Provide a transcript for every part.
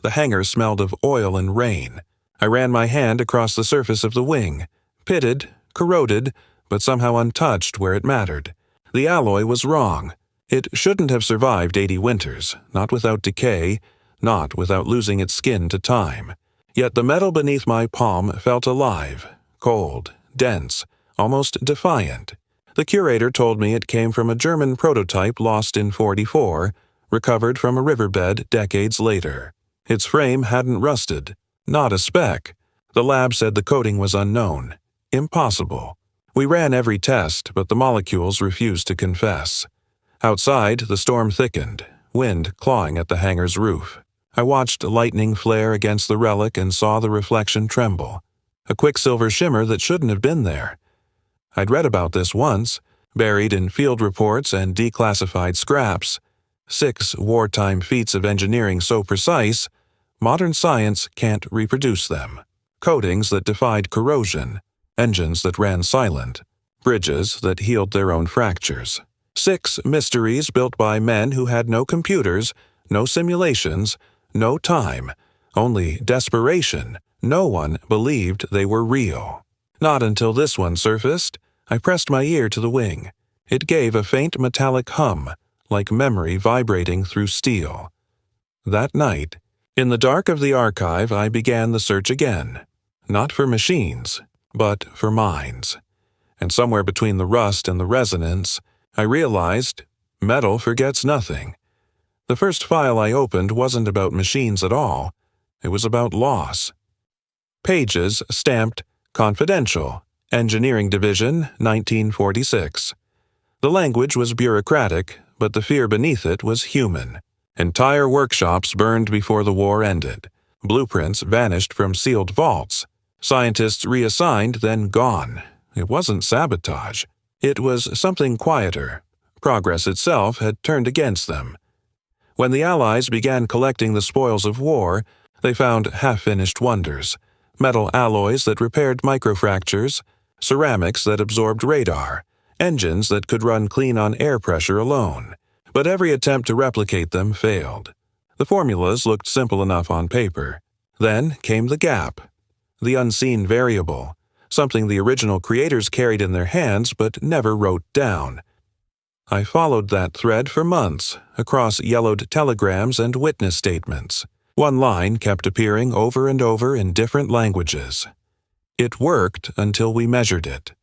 The hangar smelled of oil and rain. I ran my hand across the surface of the wing. Pitted, corroded, but somehow untouched where it mattered. The alloy was wrong. It shouldn't have survived 80 winters, not without decay, not without losing its skin to time. Yet the metal beneath my palm felt alive, cold, dense, almost defiant. The curator told me it came from a German prototype lost in '44, recovered from a riverbed decades later. Its frame hadn't rusted. Not a speck. The lab said the coating was unknown. Impossible. We ran every test, but the molecules refused to confess. Outside, the storm thickened, wind clawing at the hangar's roof. I watched lightning flare against the relic and saw the reflection tremble. A quicksilver shimmer that shouldn't have been there. I'd read about this once, buried in field reports and declassified scraps. 6 wartime feats of engineering so precise, modern science can't reproduce them. Coatings that defied corrosion, engines that ran silent, bridges that healed their own fractures. 6 mysteries built by men who had no computers, no simulations, no time, only desperation. No one believed they were real. Not until this one surfaced, I pressed my ear to the wing. It gave a faint metallic hum, like memory vibrating through steel. That night, in the dark of the archive, I began the search again. Not for machines, but for minds. And somewhere between the rust and the resonance, I realized metal forgets nothing. The first file I opened wasn't about machines at all. It was about loss. Pages stamped Confidential, Engineering Division, 1946. The language was bureaucratic, but the fear beneath it was human. Entire workshops burned before the war ended. Blueprints vanished from sealed vaults. Scientists reassigned, then gone. It wasn't sabotage. It was something quieter. Progress itself had turned against them. When the Allies began collecting the spoils of war, they found half-finished wonders. Metal alloys that repaired microfractures, ceramics that absorbed radar, engines that could run clean on air pressure alone. But every attempt to replicate them failed. The formulas looked simple enough on paper. Then came the gap. The unseen variable, something the original creators carried in their hands but never wrote down. I followed that thread for months, across yellowed telegrams and witness statements. One line kept appearing over and over in different languages. It worked until we measured it.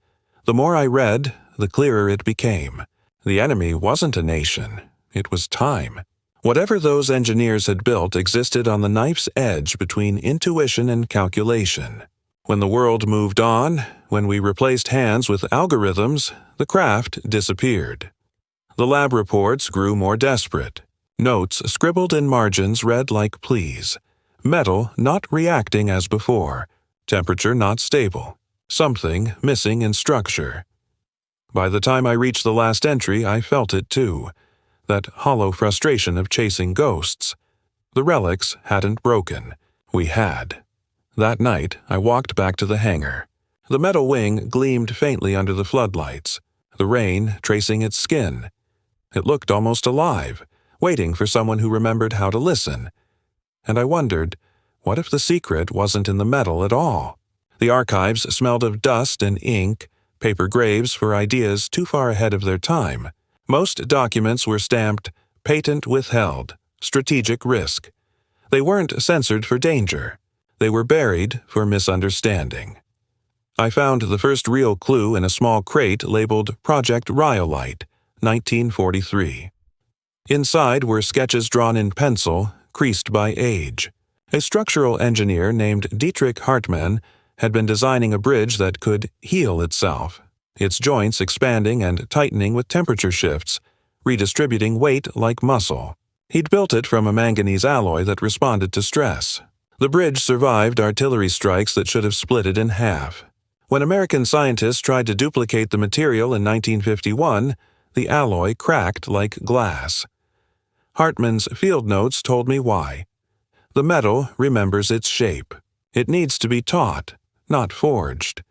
The more I read, the clearer it became. The enemy wasn't a nation. It was time. Whatever those engineers had built existed on the knife's edge between intuition and calculation. When the world moved on, when we replaced hands with algorithms, the craft disappeared. The lab reports grew more desperate. Notes scribbled in margins read like pleas. Metal not reacting as before. Temperature not stable. Something missing in structure. By the time I reached the last entry, I felt it too. That hollow frustration of chasing ghosts. The relics hadn't broken. We had. That night, I walked back to the hangar. The metal wing gleamed faintly under the floodlights, the rain tracing its skin. It looked almost alive, waiting for someone who remembered how to listen. And I wondered, what if the secret wasn't in the metal at all? The archives smelled of dust and ink, paper graves for ideas too far ahead of their time. Most documents were stamped, patent withheld, strategic risk. They weren't censored for danger. They were buried for misunderstanding. I found the first real clue in a small crate labeled Project Rhyolite, 1943. Inside were sketches drawn in pencil, creased by age. A structural engineer named Dietrich Hartmann had been designing a bridge that could heal itself, its joints expanding and tightening with temperature shifts, redistributing weight like muscle. He'd built it from a manganese alloy that responded to stress. The bridge survived artillery strikes that should have split it in half. When American scientists tried to duplicate the material in 1951, the alloy cracked like glass. Hartmann's field notes told me why. The metal remembers its shape. It needs to be taught, not forged.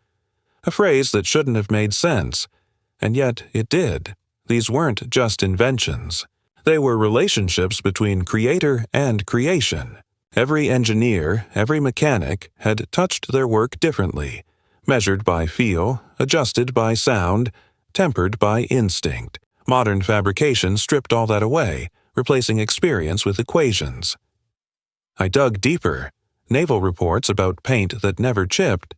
A phrase that shouldn't have made sense, and yet it did. These weren't just inventions. They were relationships between creator and creation. Every engineer, every mechanic had touched their work differently, measured by feel, adjusted by sound, tempered by instinct. Modern fabrication stripped all that away, replacing experience with equations. I dug deeper. Naval reports about paint that never chipped,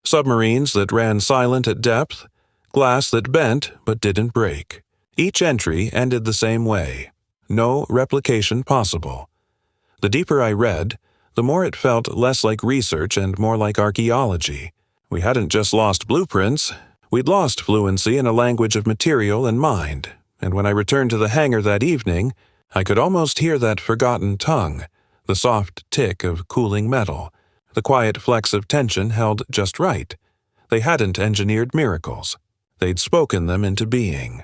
submarines that ran silent at depth, glass that bent but didn't break. Each entry ended the same way. No replication possible. The deeper I read, the more it felt less like research and more like archaeology. We hadn't just lost blueprints, we'd lost fluency in a language of material and mind, and when I returned to the hangar that evening, I could almost hear that forgotten tongue, the soft tick of cooling metal, the quiet flex of tension held just right. They hadn't engineered miracles. They'd spoken them into being.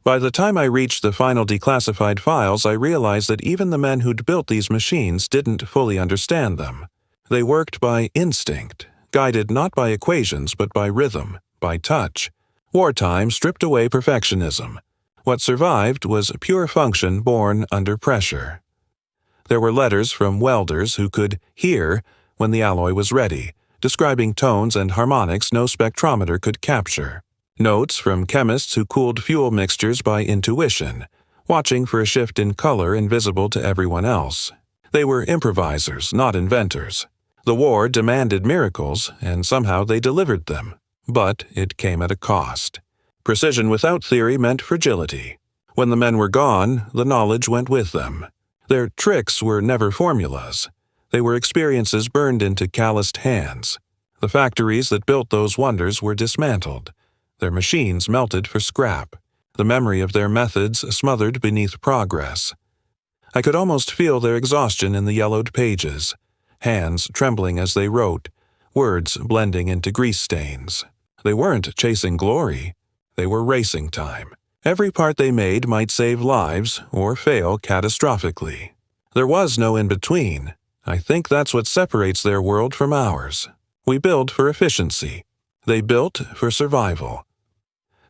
By the time I reached the final declassified files, I realized that even the men who'd built these machines didn't fully understand them. They worked by instinct, guided not by equations but by rhythm, by touch. Wartime stripped away perfectionism. What survived was pure function born under pressure. There were letters from welders who could hear when the alloy was ready, describing tones and harmonics no spectrometer could capture. Notes from chemists who cooled fuel mixtures by intuition, watching for a shift in color invisible to everyone else. They were improvisers, not inventors. The war demanded miracles, and somehow they delivered them. But it came at a cost. Precision without theory meant fragility. When the men were gone, the knowledge went with them. Their tricks were never formulas. They were experiences burned into calloused hands. The factories that built those wonders were dismantled. Their machines melted for scrap, the memory of their methods smothered beneath progress. I could almost feel their exhaustion in the yellowed pages, hands trembling as they wrote, words blending into grease stains. They weren't chasing glory. They were racing time. Every part they made might save lives or fail catastrophically. There was no in-between. I think that's what separates their world from ours. We build for efficiency. They built for survival.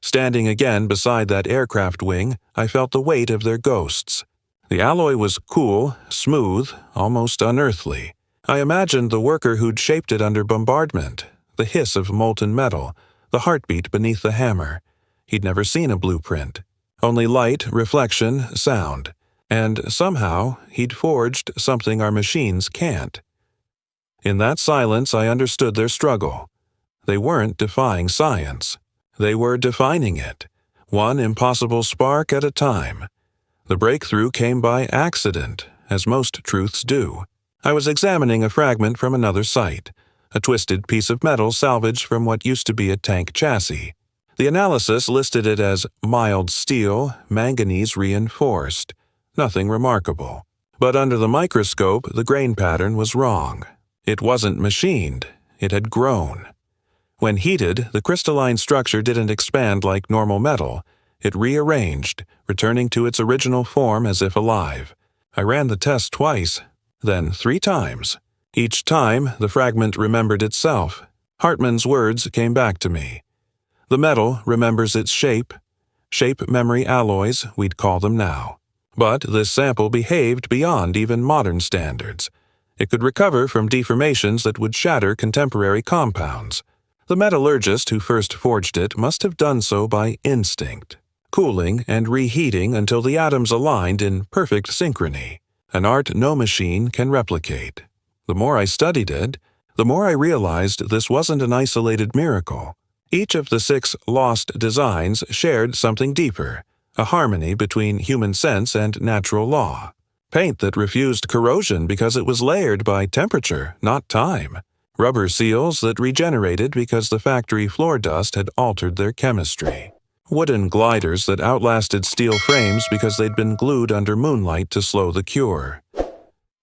Standing again beside that aircraft wing, I felt the weight of their ghosts. The alloy was cool, smooth, almost unearthly. I imagined the worker who'd shaped it under bombardment, the hiss of molten metal, the heartbeat beneath the hammer. He'd never seen a blueprint. Only light, reflection, sound. And somehow, he'd forged something our machines can't. In that silence, I understood their struggle. They weren't defying science. They were defining it, one impossible spark at a time. The breakthrough came by accident, as most truths do. I was examining a fragment from another site, a twisted piece of metal salvaged from what used to be a tank chassis. The analysis listed it as mild steel, manganese reinforced. Nothing remarkable. But under the microscope, the grain pattern was wrong. It wasn't machined. It had grown. When heated, the crystalline structure didn't expand like normal metal. It rearranged, returning to its original form as if alive. I ran the test twice, then 3 times. Each time, the fragment remembered itself. Hartman's words came back to me. The metal remembers its shape. Shape memory alloys, we'd call them now. But this sample behaved beyond even modern standards. It could recover from deformations that would shatter contemporary compounds. The metallurgist who first forged it must have done so by instinct, cooling and reheating until the atoms aligned in perfect synchrony, an art no machine can replicate. The more I studied it, the more I realized this wasn't an isolated miracle. Each of the 6 lost designs shared something deeper, a harmony between human sense and natural law. Paint that refused corrosion because it was layered by temperature, not time. Rubber seals that regenerated because the factory floor dust had altered their chemistry. Wooden gliders that outlasted steel frames because they'd been glued under moonlight to slow the cure.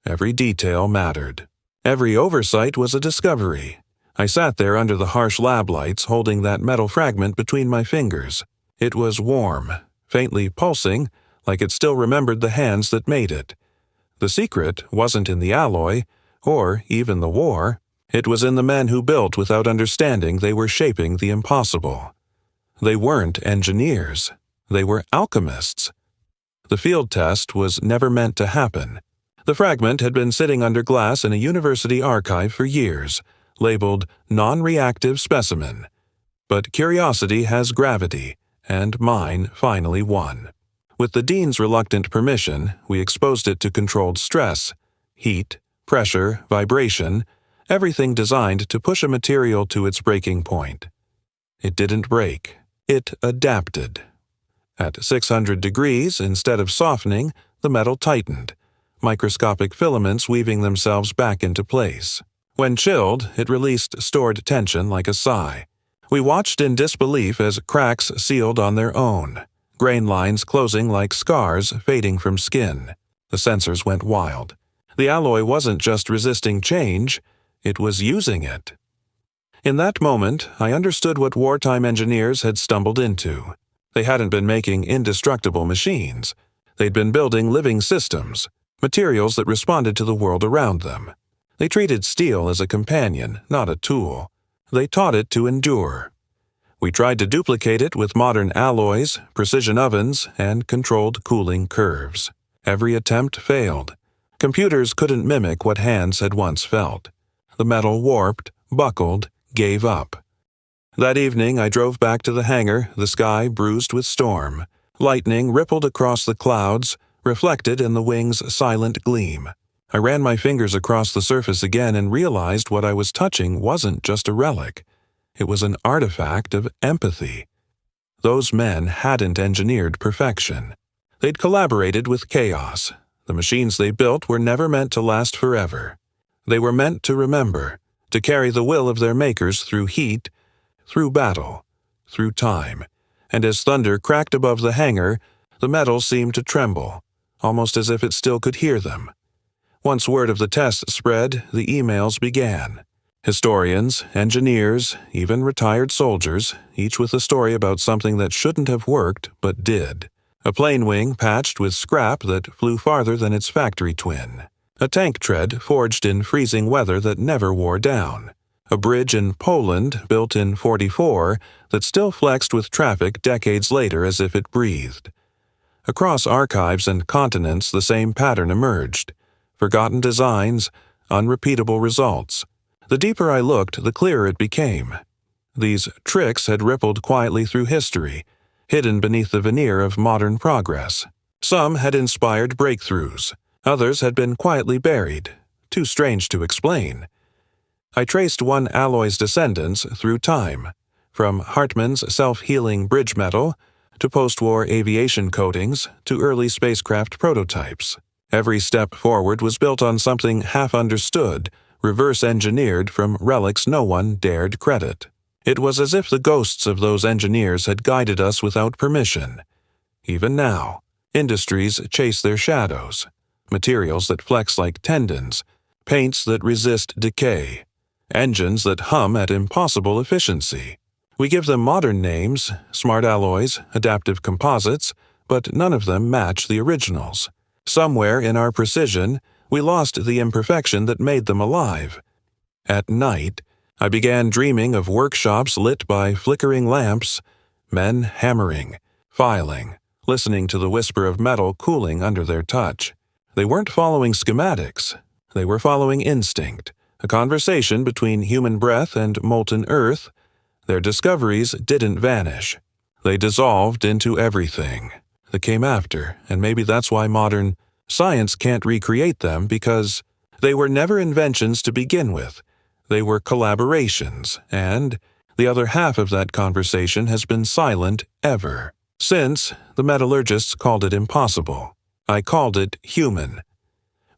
Every detail mattered. Every oversight was a discovery. I sat there under the harsh lab lights holding that metal fragment between my fingers. It was warm, faintly pulsing, like it still remembered the hands that made it. The secret wasn't in the alloy, or even the war. It was in the men who built without understanding they were shaping the impossible. They weren't engineers. They were alchemists. The field test was never meant to happen. The fragment had been sitting under glass in a university archive for years, labeled non-reactive specimen. But curiosity has gravity, and mine finally won. With the dean's reluctant permission, we exposed it to controlled stress, heat, pressure, vibration, everything designed to push a material to its breaking point. It didn't break. It adapted. At 600 degrees, instead of softening, the metal tightened, microscopic filaments weaving themselves back into place. When chilled, it released stored tension like a sigh. We watched in disbelief as cracks sealed on their own, grain lines closing like scars fading from skin. The sensors went wild. The alloy wasn't just resisting change, it was using it. In that moment, I understood what wartime engineers had stumbled into. They hadn't been making indestructible machines. They'd been building living systems, materials that responded to the world around them. They treated steel as a companion, not a tool. They taught it to endure. We tried to duplicate it with modern alloys, precision ovens, and controlled cooling curves. Every attempt failed. Computers couldn't mimic what hands had once felt. The metal warped, buckled, gave up. That evening I drove back to the hangar, the sky bruised with storm. Lightning rippled across the clouds, reflected in the wing's silent gleam. I ran my fingers across the surface again and realized what I was touching wasn't just a relic. It was an artifact of empathy. Those men hadn't engineered perfection. They'd collaborated with chaos. The machines they built were never meant to last forever. They were meant to remember, to carry the will of their makers through heat, through battle, through time. And as thunder cracked above the hangar, the metal seemed to tremble, almost as if it still could hear them. Once word of the test spread, the emails began. Historians, engineers, even retired soldiers, each with a story about something that shouldn't have worked but did. A plane wing patched with scrap that flew farther than its factory twin. A tank tread forged in freezing weather that never wore down. A bridge in Poland, built in '44, that still flexed with traffic decades later as if it breathed. Across archives and continents, the same pattern emerged. Forgotten designs, unrepeatable results. The deeper I looked, the clearer it became. These tricks had rippled quietly through history, hidden beneath the veneer of modern progress. Some had inspired breakthroughs. Others had been quietly buried, too strange to explain. I traced one alloy's descendants through time, from Hartmann's self-healing bridge metal to post-war aviation coatings to early spacecraft prototypes. Every step forward was built on something half-understood, reverse-engineered from relics no one dared credit. It was as if the ghosts of those engineers had guided us without permission. Even now, industries chase their shadows, materials that flex like tendons, paints that resist decay, engines that hum at impossible efficiency. We give them modern names, smart alloys, adaptive composites, but none of them match the originals. Somewhere in our precision, we lost the imperfection that made them alive. At night, I began dreaming of workshops lit by flickering lamps, men hammering, filing, listening to the whisper of metal cooling under their touch. They weren't following schematics. They were following instinct, a conversation between human breath and molten earth. Their discoveries didn't vanish. They dissolved into everything that came after, and maybe that's why modern science can't recreate them, because they were never inventions to begin with. They were collaborations, and the other half of that conversation has been silent ever. Since, the metallurgists called it impossible. I called it human.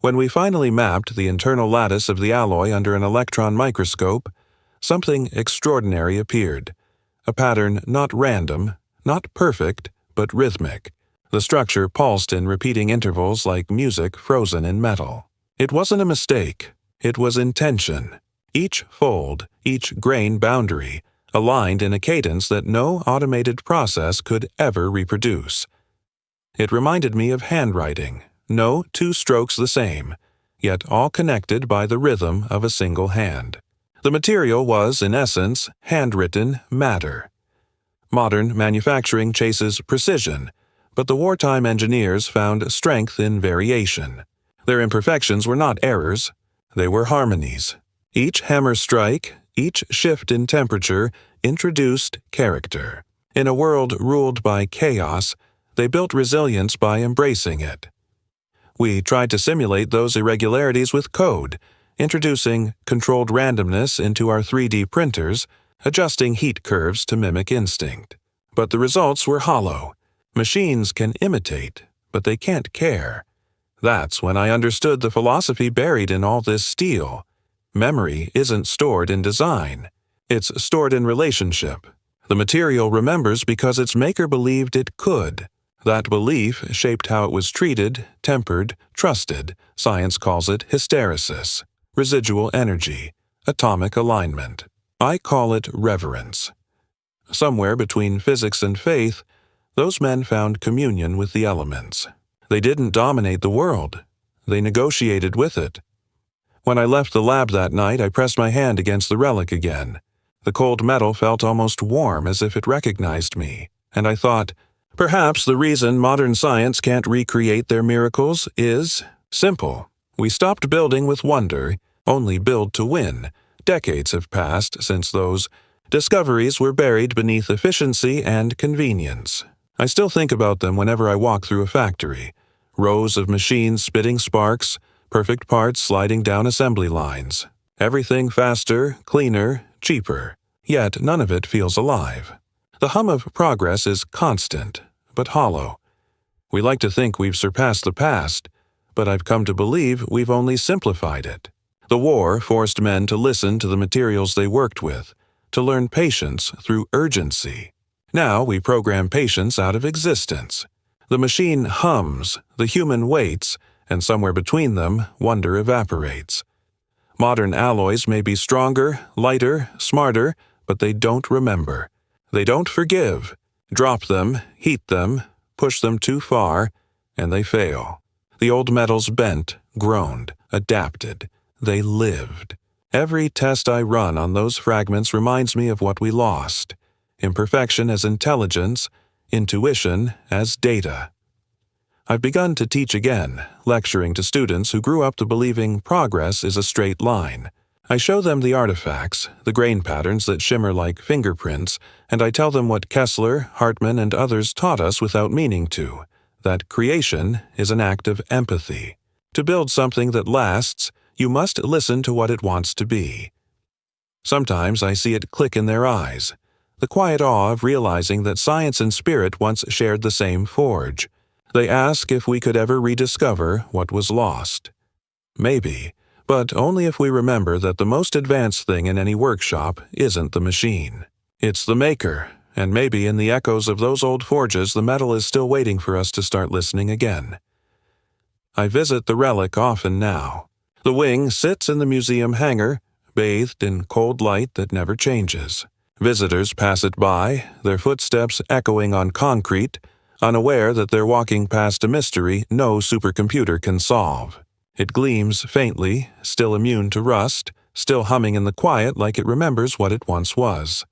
When we finally mapped the internal lattice of the alloy under an electron microscope, something extraordinary appeared. A pattern not random, not perfect, but rhythmic. The structure pulsed in repeating intervals like music frozen in metal. It wasn't a mistake. It was intention. Each fold, each grain boundary, aligned in a cadence that no automated process could ever reproduce. It reminded me of handwriting. No two strokes the same, yet all connected by the rhythm of a single hand. The material was, in essence, handwritten matter. Modern manufacturing chases precision, but the wartime engineers found strength in variation. Their imperfections were not errors. They were harmonies. Each hammer strike, each shift in temperature, introduced character. In a world ruled by chaos, they built resilience by embracing it. We tried to simulate those irregularities with code, introducing controlled randomness into our 3D printers, adjusting heat curves to mimic instinct. But the results were hollow. Machines can imitate, but they can't care. That's when I understood the philosophy buried in all this steel. Memory isn't stored in design. It's stored in relationship. The material remembers because its maker believed it could. That belief shaped how it was treated, tempered, trusted. Science calls it hysteresis, residual energy, atomic alignment. I call it reverence. Somewhere between physics and faith, those men found communion with the elements. They didn't dominate the world. They negotiated with it. When I left the lab that night, I pressed my hand against the relic again. The cold metal felt almost warm, as if it recognized me, and I thought, perhaps the reason modern science can't recreate their miracles is simple. We stopped building with wonder, only build to win. Decades have passed since those discoveries were buried beneath efficiency and convenience. I still think about them whenever I walk through a factory. Rows of machines spitting sparks, perfect parts sliding down assembly lines. Everything faster, cleaner, cheaper. Yet none of it feels alive. The hum of progress is constant, but hollow. We like to think we've surpassed the past, but I've come to believe we've only simplified it. The war forced men to listen to the materials they worked with, to learn patience through urgency. Now we program patience out of existence. The machine hums, the human waits, and somewhere between them, wonder evaporates. Modern alloys may be stronger, lighter, smarter, but they don't remember. They don't forgive. Drop them, heat them, push them too far, and they fail. The old metals bent, groaned, adapted. They lived. Every test I run on those fragments reminds me of what we lost. Imperfection as intelligence, intuition as data. I've begun to teach again, lecturing to students who grew up to believing progress is a straight line. I show them the artifacts, the grain patterns that shimmer like fingerprints, and I tell them what Kessler, Hartmann, and others taught us without meaning to, that creation is an act of empathy. To build something that lasts, you must listen to what it wants to be. Sometimes I see it click in their eyes, the quiet awe of realizing that science and spirit once shared the same forge. They ask if we could ever rediscover what was lost. Maybe, but only if we remember that the most advanced thing in any workshop isn't the machine. It's the maker, and maybe in the echoes of those old forges the metal is still waiting for us to start listening again. I visit the relic often now. The wing sits in the museum hangar, bathed in cold light that never changes. Visitors pass it by, their footsteps echoing on concrete, unaware that they're walking past a mystery no supercomputer can solve. It gleams faintly, still immune to rust, still humming in the quiet like it remembers what it once was.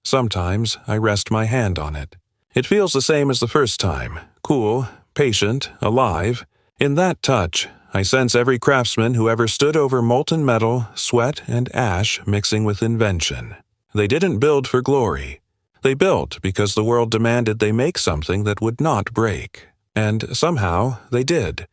Sometimes I rest my hand on it. It feels the same as the first time, cool, patient, alive. In that touch, I sense every craftsman who ever stood over molten metal, sweat, and ash mixing with invention. They didn't build for glory. They built because the world demanded they make something that would not break. And somehow, they did.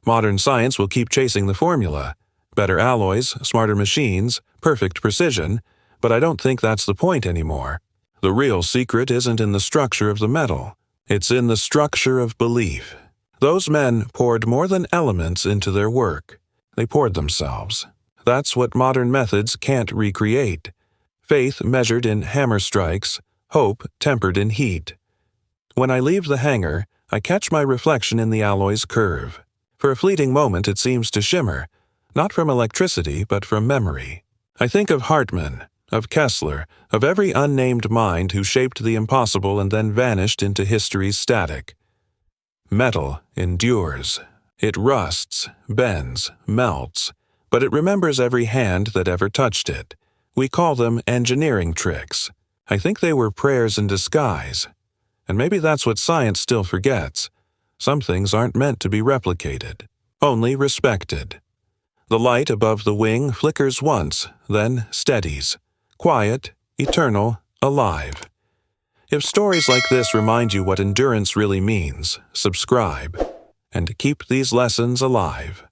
Modern science will keep chasing the formula. Better alloys, smarter machines, perfect precision, but I don't think that's the point anymore. The real secret isn't in the structure of the metal. It's in the structure of belief. Those men poured more than elements into their work. They poured themselves. That's what modern methods can't recreate. Faith measured in hammer strikes, hope tempered in heat. When I leave the hangar, I catch my reflection in the alloy's curve. For a fleeting moment it seems to shimmer, not from electricity but from memory. I think of Hartmann, of Kessler, of every unnamed mind who shaped the impossible and then vanished into history's static. Metal endures. It rusts, bends, melts, but it remembers every hand that ever touched it. We call them engineering tricks. I think they were prayers in disguise. And maybe that's what science still forgets. Some things aren't meant to be replicated. only respected. The light above the wing flickers once, then steadies. Quiet, eternal, alive. If stories like this remind you what endurance really means, subscribe, and keep these lessons alive.